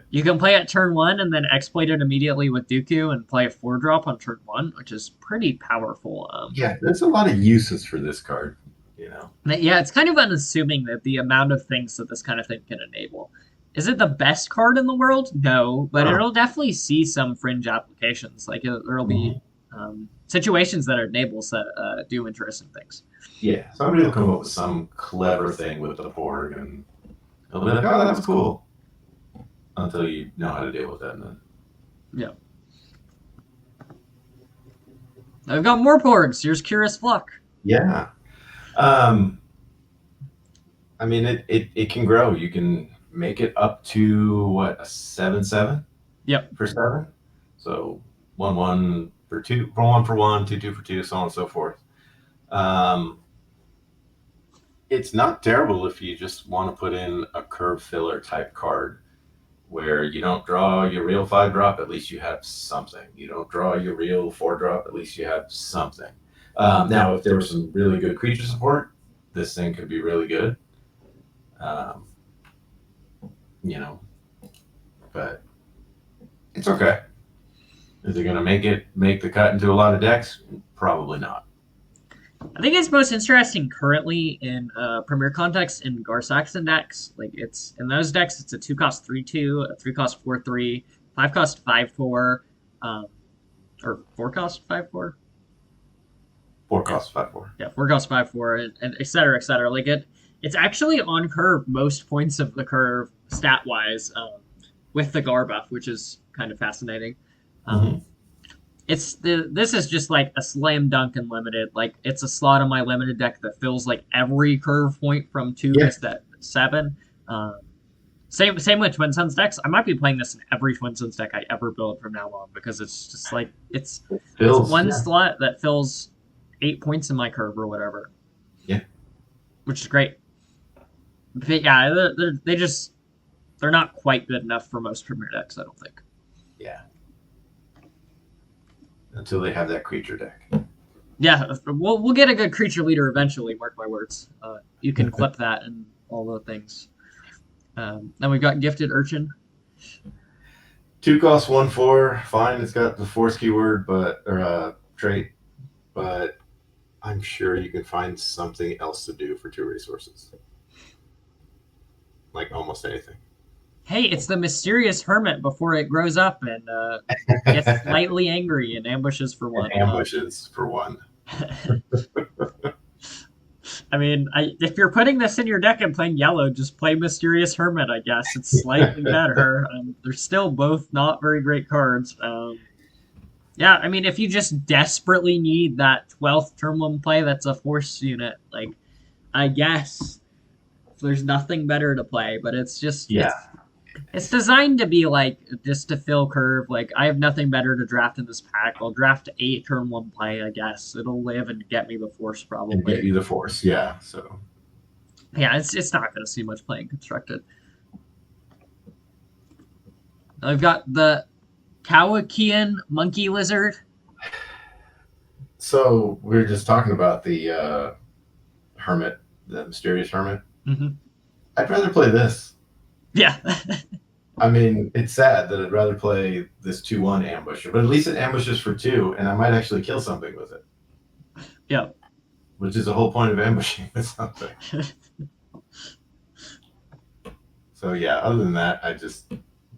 A: you can play at turn 1 and then exploit it immediately with Dooku and play a 4-drop on turn 1, which is pretty powerful.
B: Yeah, there's a lot of uses for this card, you know.
A: Yeah, it's kind of unassuming that the amount of things that this kind of thing can enable. Is it the best card in the world? No, but
B: Oh,
A: it'll definitely see some fringe applications. Like there'll be
B: mhm.
A: situations that it enables that do interesting things.
B: Yeah, somebody will come up with some clever thing with the Porg, and they'll be like, "Oh, that was cool," until you know how to deal with it. And then,
A: Yeah. I've got more Porgs. Here's Curious Fluck.
B: yeah, um, I mean, it can grow. You can make it up to what, a 7/7
A: Yep.
B: for 7. So 1/1 for 2, for 1 for 1, 2 for 2, so on and so forth. Um, it's not terrible if you just want to put in a curve filler type card where you don't draw your real 5-drop, at least you have something. You don't draw your real 4-drop, at least you have something. Now, if there was some really good creature support, this thing could be really good. Um, you know, but it's okay. Is it going to make the cut into a lot of decks? Probably not.
A: I think it's most interesting currently in Premier context in Gar-Saxon decks. Like it's in those decks, it's a 2 cost 3/2, a 3 cost 4/3, 5 cost 5/4, or 4 cost 5/4.
B: 4
A: Yeah,
B: costs 5/4.
A: yeah, 4 costs 5/4, and et cetera, et cetera. Like it's actually on curve most points of the curve stat wise, with the Gar buff, which is kind of fascinating. Um,
B: Mm-hmm.
A: this is just like a slam dunk in limited. Like it's a slot on my limited deck that fills like every curve point from 2
B: Yeah,
A: to 7. Um, same with Twin Suns decks. I might be playing this in every Twin Suns deck I ever build from now on because it's just like it's
B: Phil's.
A: one
B: Yeah,
A: slot that fills 8 points in my curve or whatever,
B: yeah,
A: which is great. But yeah, they're not quite good enough for most premier decks. I don't think.
B: yeah. Until they have that creature deck.
A: Yeah, we'll get a good creature leader eventually. Mark my words. You can clip that and all the things. Then we've got Gifted Urchin.
B: 2 costs 1/4. Fine, it's got the force keyword, but or trait, but I'm sure you can find something else to do for 2 resources. Like almost anything.
A: Hey, it's the mysterious hermit before it grows up and gets slightly angry and ambushes for
B: And
A: 1.
B: ambushes for 1.
A: I mean, if you're putting this in your deck and playing yellow, just play Mysterious Hermit, I guess. It's slightly better. They're still both not very great cards. Yeah, I mean, if you just desperately need that 12th turn 1 play that's a force unit, like, I guess there's nothing better to play, but it's just,
B: Yeah.
A: it's designed to be like just to fill curve. Like I have nothing better to draft in this pack. I'll draft 8 turn 1 play, I guess. It'll live and get me the force
B: And
A: probably.
B: get you the force. Yeah. So
A: Yeah, it's not gonna see much playing constructed. I've got the Kawakian Monkey Lizard.
B: So we were just talking about the hermit, the mysterious hermit.
A: Mm-hmm.
B: I'd rather play this.
A: Yeah.
B: I mean, it's sad that I'd rather play this 2/1 ambusher, but at least it ambushes for 2, and I might actually kill something with it.
A: Yeah.
B: Which is the whole point of ambushing with something. So yeah, other than that, I just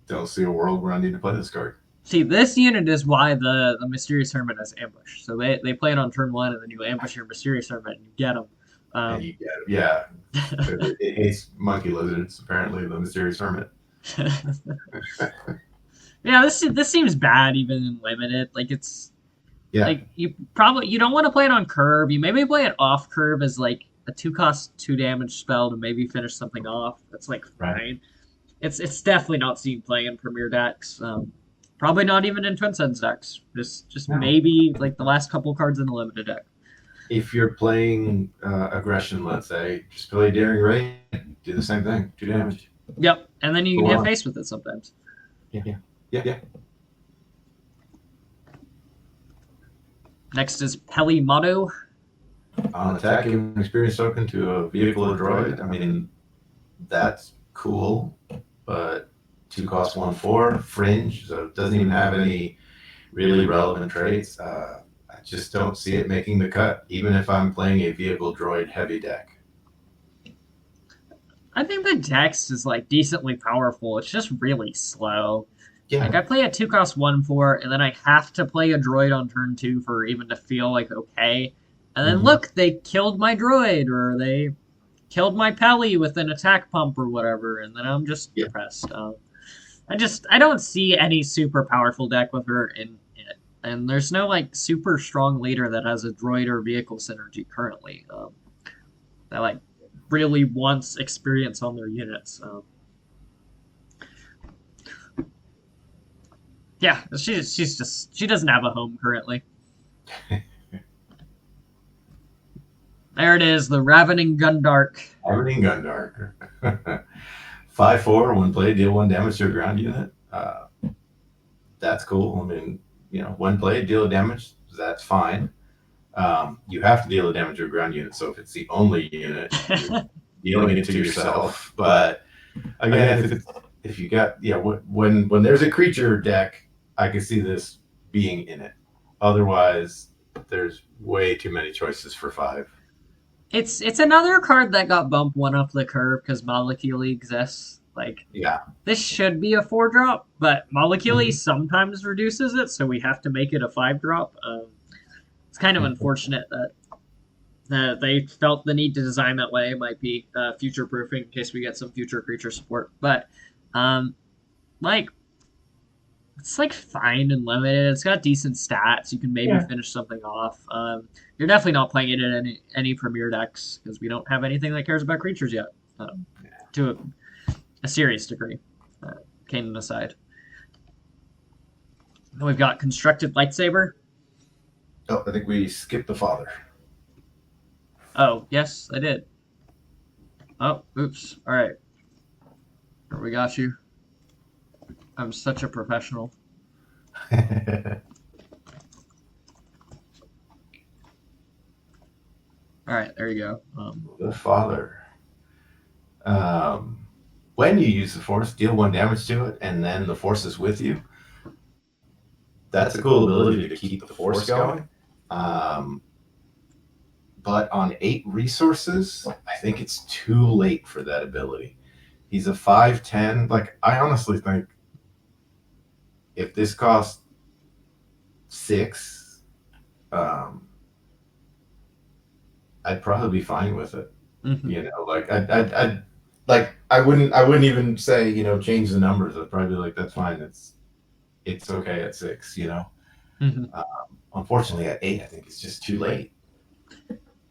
B: don't see a world where I need to play this card.
A: See, this unit is why the Mysterious Hermit has ambush. So they play it on turn 1, and then you ambush your Mysterious Hermit and you get them.
B: And you get it. Yeah. It hates monkey lizards, apparently, the mysterious hermit.
A: Yeah, this seems bad even in limited. Like it's
B: Yeah.
A: like you don't want to play it on curve. You maybe play it off curve as like a 2 cost 2 damage spell to maybe finish something off. That's like fine.
B: Right.
A: It's definitely not seen playing in premier decks. Probably not even in Twin Suns decks. Just
B: No.
A: maybe like the last couple cards in the limited deck.
B: If you're playing aggression, let's say, just play Daring Ray, do the same thing, 2 damage.
A: Yep, and then you can
B: Go
A: hit
B: on.
A: face with it sometimes.
B: Yeah.
A: Next is Peli Motto.
B: On attack, give an experience token to a vehicle or droid. I mean, that's cool, but 2 costs 1/4, fringe, so it doesn't even have any really relevant traits. I just don't see it making the cut, even if I'm playing a vehicle droid heavy deck.
A: I think the dex is like decently powerful. It's just really slow.
B: Yeah.
A: Like I play a 2 cost 1/4, and then I have to play a droid on turn 2 for even to feel like okay. And then look, they killed my droid, or they killed my Peli with an attack pump or whatever, and then I'm just depressed. I don't see any super powerful deck with her in it, and there's no like super strong leader that has a droid or vehicle synergy currently. That like really wants experience on their units. Yeah, she doesn't have a home currently. There it is, the Ravening Gundark.
B: Ravening Gundark. 5/4, when played, deal 1 damage to a ground unit. That's cool. I mean, when played, deal a damage. That's fine. You have to deal a damage to a ground unit. So if it's the only unit, you're dealing it to yourself. But again, if you got when there's a creature deck, I can see this being in it. Otherwise, there's way too many choices for 5.
A: It's another card that got bumped 1 off the curve because Molecule exists. Like this should be a 4-drop, but Molecule sometimes reduces it, so we have to make it a 5-drop. It's kind of unfortunate that They felt the need to design that way. It might be future proofing in case we get some future creature support. But um, like it's like fine and limited. It's got decent stats. You can maybe
B: Yeah.
A: finish something off. You're definitely not playing it in any premier decks because we don't have anything that cares about creatures yet, to a serious degree. Uh, Kanan aside, then we've got constructed lightsaber.
B: Oh, I think we skipped the father.
A: Oh yes, I did. Oh, oops. All right, we got you. I'm such a professional. All right, there you go.
B: The father. Um, when you use the force, deal 1 damage to it, and then the force is with you. That's a cool ability to keep the force going. But on 8 resources, I think it's too late for that ability. He's a 5/10. Like, I honestly think if this cost 6, I'd probably be fine with it.
A: Mm-hmm.
B: You know, like I wouldn't even say, change the numbers. I'd probably be like, that's fine. It's okay at 6.
A: Mm-hmm.
B: Unfortunately, at 8, I think it's just too late.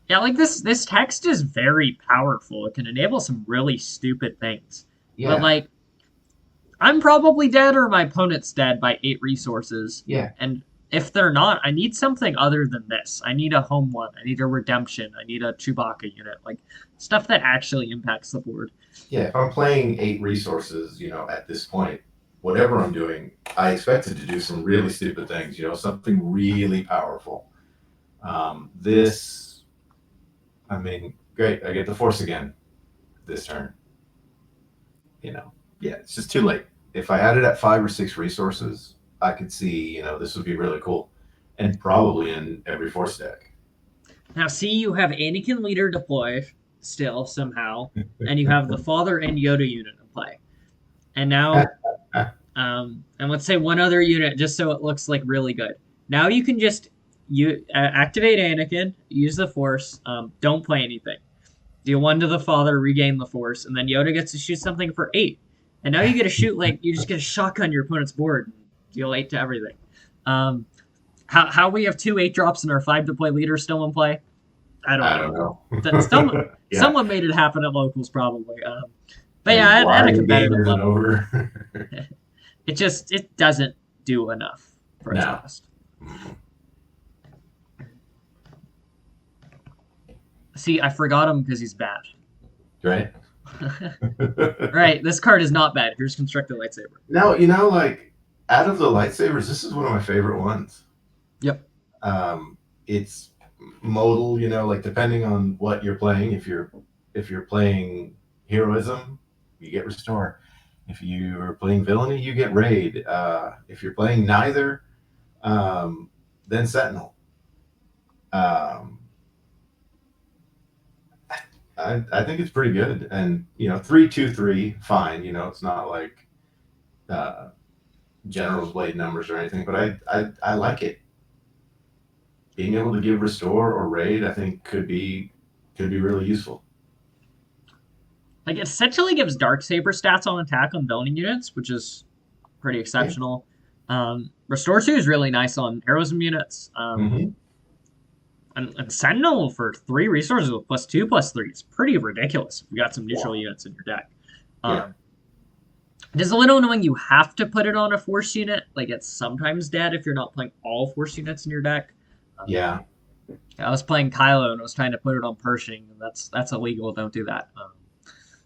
A: Yeah, like this text is very powerful. It can enable some really stupid things. But
B: Yeah,
A: like I'm probably dead or my opponent's dead by 8 resources.
B: yeah,
A: And if they're not, I need something other than this. I need a home one. I need a redemption. I need a Chewbacca unit. Like stuff that actually impacts the board.
B: yeah. If I'm playing 8 resources, at this point, whatever I'm doing, I expect it to do some really stupid things. Something really powerful. This, I mean, great. I get the force again this turn. Yeah, it's just too late. If I had it at 5 or 6 resources, I could see, this would be really cool, and probably in every force deck.
A: Now see you have Anakin leader deployed still somehow, and you have the father and Yoda unit in play. And now and let's say one other unit just so it looks like really good. Now you can just activate Anakin, use the Force, don't play anything. Deal 1 to the father, regain the Force, and then Yoda gets to shoot something for 8. And now you get to shoot like you just get a shotgun your opponent's board, and deal 8 to everything. Um, how we have 2 8 drops and our 5 deploy leader still in play? I don't
B: I
A: know.
B: don't know. Yeah,
A: Someone made it happen at locals probably. But
B: and
A: yeah, at
B: why
A: a
B: the game
A: competitive
B: isn't
A: level,
B: over?
A: it doesn't do enough for its
B: No.
A: cost. See, I forgot him because he's bad.
B: Right.
A: Right, this card is not bad. Here's Constructed Lightsaber.
B: No, like out of the lightsabers, this is one of my favorite ones.
A: Yep.
B: It's modal, like depending on what you're playing. If you're playing Heroism, you get Restore. If you're playing Villainy, you get Raid. If you're playing neither, then Sentinel. Um, I think it's pretty good, and 3-2-3, fine. It's not like uh, General's Blade numbers or anything, but I like it. Being able to give Restore or Raid, I think could be really useful.
A: Like, it essentially gives Darksaber stats on attack on Villainy units, which is pretty
B: Yeah.
A: exceptional. Restore 2 is really nice on Heroism units.
B: Mm-hmm.
A: And Sentinel for 3 resources with +2/+3 is pretty ridiculous if you got some neutral
B: Yeah.
A: units in your deck.
B: Yeah.
A: It is a little annoying you have to put it on a Force unit. Like, it's sometimes dead if you're not playing all Force units in your deck.
B: Yeah.
A: I was playing Kylo and I was trying to put it on Pershing, and that's illegal. Don't do that.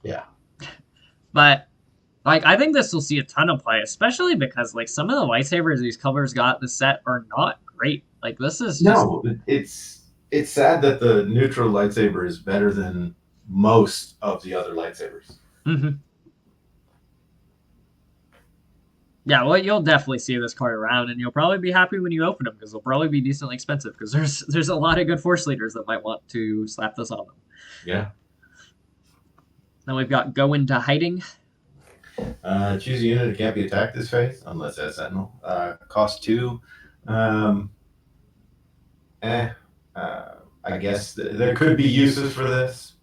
B: Yeah.
A: But like, I think this will see a ton of play, especially because like some of the lightsabers these colors got in the set are not great. Like, this is just
B: No, it's sad that the neutral lightsaber is better than most of the other lightsabers.
A: Mhm. Yeah, well, you'll definitely see this card around, and you'll probably be happy when you open them because they'll probably be decently expensive because there's a lot of good Force leaders that might want to slap this on them.
B: Yeah.
A: Then we've got Go Into Hiding.
B: Choose a unit that can't be attacked this phase unless that's Sentinel. Cost 2. Eh. I guess there could be uses for this.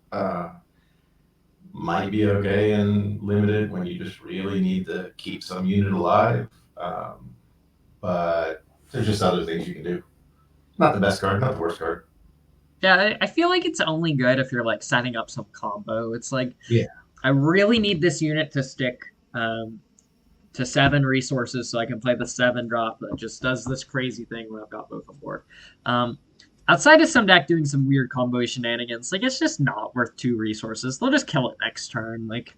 B: Might be okay in limited when you just really need to keep some unit alive. But there's just other things you can do. Not the best card, not the worst card.
A: Yeah, I feel like it's only good if you're like setting up some combo. It's like
B: Yeah.
A: I really need this unit to stick to 7 resources so I can play the 7 drop that just does this crazy thing when I've got both on board. Um, Outside of some deck doing some weird combo shenanigans, like it's just not worth 2 resources. They'll just kill it next turn. Like,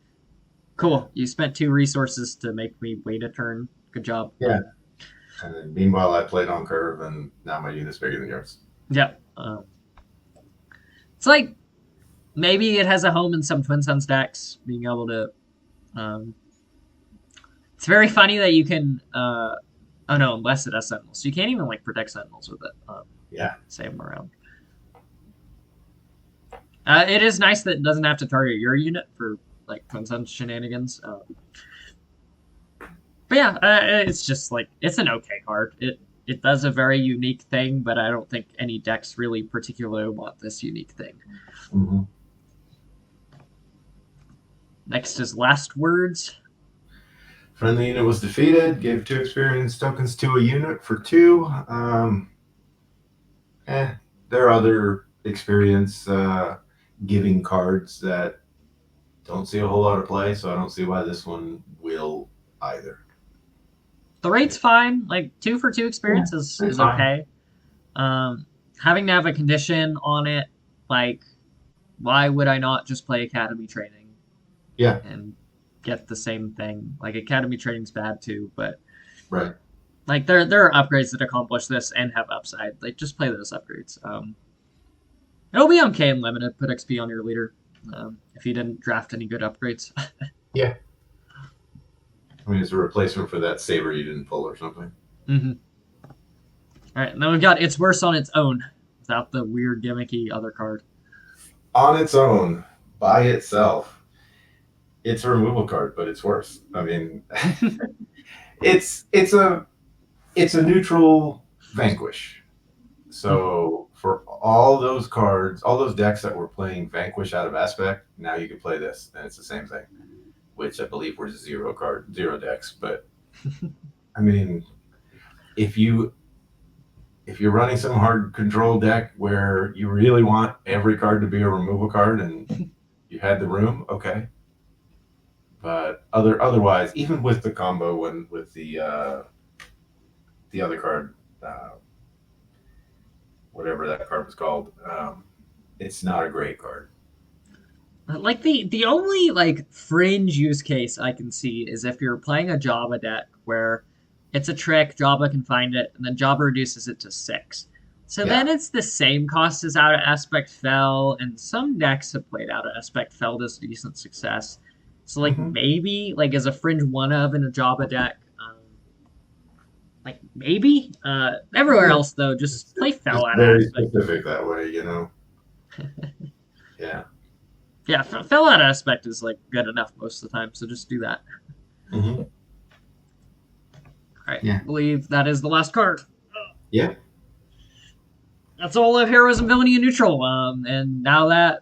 A: cool, you spent 2 resources to make me wait a turn. Good job.
B: Yeah. And then meanwhile, I played on curve, and now my unit's bigger than yours.
A: Yeah. It's like maybe it has a home in some Twin Suns decks, being able to. It's very funny that you can. Oh no, unless it has Sentinels, so you can't even like protect Sentinels with it.
B: Yeah.
A: Save them around. It is nice that it doesn't have to target your unit for like Twin Suns shenanigans. But yeah, it's just like it's an okay card. It does a very unique thing, but I don't think any decks really particularly want this unique thing.
B: Mm-hmm.
A: Next is Last Words.
B: Friendly unit was defeated. Gave 2 experience tokens to a unit for 2. There are other experience giving cards that don't see a whole lot of play, so I don't see why this one will either.
A: The rate's fine. Like 2 for 2 experience is okay. Having to have a condition on it, like why would I not just play Academy Training?
B: Yeah.
A: And get the same thing. Like Academy Training's bad too, but
B: right.
A: Like there are upgrades that accomplish this and have upside. Like just play those upgrades. It'll be okay in limited. Put XP on your leader if you didn't draft any good upgrades.
B: Yeah. I mean, it's a replacement for that saber you didn't pull or something.
A: Mm-hmm. All right, and then we've got It's Worse on Its Own without the weird gimmicky other card.
B: On its own, by itself, it's a removal card, but it's worse. I mean, it's a neutral Vanquish. So for all those cards, all those decks that were playing Vanquish out of Aspect, now you can play this, and it's the same thing. Which I believe were 0 decks. But I mean, if you're running some hard control deck where you really want every card to be a removal card and you had the room, okay. But otherwise, even with the combo with the other card, whatever that card was called, it's not a great card.
A: Like the only like fringe use case I can see is if you're playing a Jabba deck where it's a trick, Jabba can find it, and then Jabba reduces it to 6. So then it's the same cost as Out of Aspect Fell, and some decks have played Out of Aspect Fell to decent success. So like maybe like as a fringe one of in a Jabba deck, like maybe. Everywhere else though, just play Fell Out of Aspect.
B: Very specific that way, you know. Yeah.
A: Yeah, Fell Out Aspect is like good enough most of the time, so just do that.
B: Mm-hmm.
A: All right, I believe that is the last card.
B: Yeah.
A: That's all of Heroism, Villainy, and Neutral. And now that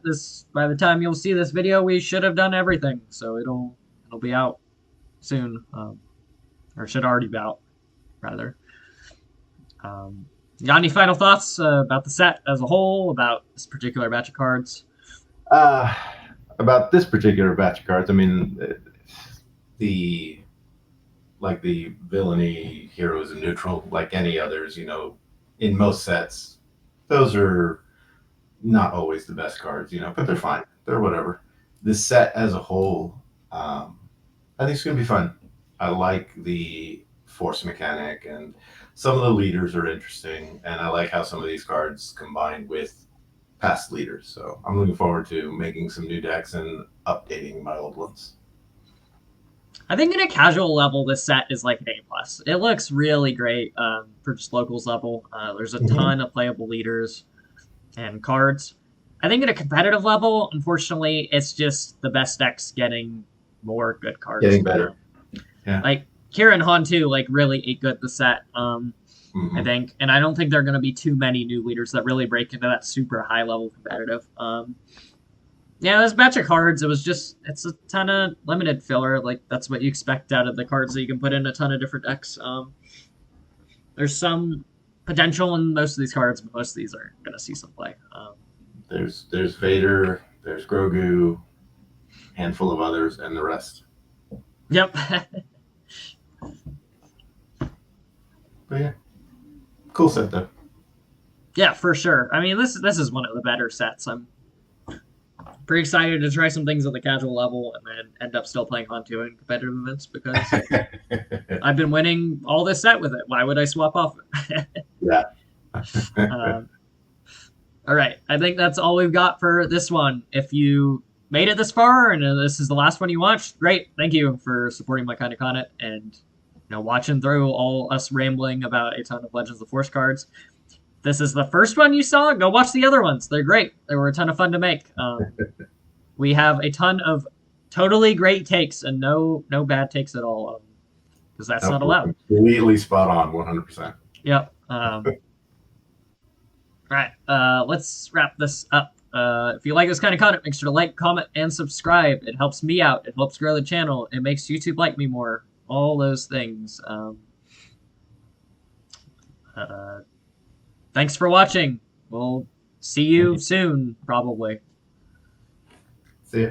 A: by the time you'll see this video, we should have done everything, so it'll be out soon, or should already be out, rather. You got any final thoughts about the set as a whole, about this particular batch of cards?
B: About this particular batch of cards, I mean, the Villainy, Heroism, Neutral, like any others, you know, in most sets, those are not always the best cards, you know, but they're fine. They're whatever. This set as a whole, I think it's going to be fun. I like the force mechanic, and some of the leaders are interesting, and I like how some of these cards combine with past leaders. So I'm looking forward to making some new decks and updating my old ones.
A: I think at a casual level, this set is like an A+. It looks really great for just locals level. There's a ton of playable leaders and cards. I think at a competitive level, unfortunately, it's just the best decks getting more good cards.
B: Getting better.
A: Yeah. Like Kira and Han too, like really ate good the set. I
B: Mm-hmm.
A: think, and I don't think there are going to be too many new leaders that really break into that super high level competitive. Yeah, this batch of cards, it's a ton of limited filler. Like, that's what you expect out of the cards that you can put in a ton of different decks. There's some potential in most of these cards, but most of these are going to see some play.
B: There's Vader, there's Grogu, handful of others, and the rest.
A: Yep.
B: But yeah, cool set though.
A: Yeah, for sure. I mean, this is one of the better sets. I'm pretty excited to try some things at the casual level and then end up still playing Hantu in competitive events because I've been winning all this set with it. Why would I swap off it?
B: Yeah.
A: um, all right. I think that's all we've got for this one. If you made it this far and this is the last one you watched, great. Thank you for supporting my kind of content and watching through all us rambling about a ton of Legends of the Force cards. If this is the first one you saw, go watch the other ones. They're great. They were a ton of fun to make. We have a ton of totally great takes and no bad takes at all because that's not allowed.
B: Completely spot on, 100%.
A: Yep. Right. Let's wrap this up. If you like this kind of content, make sure to like, comment, and subscribe. It helps me out. It helps grow the channel. It makes YouTube like me more. All those things. Thanks for watching. We'll see you soon, probably.
B: See ya.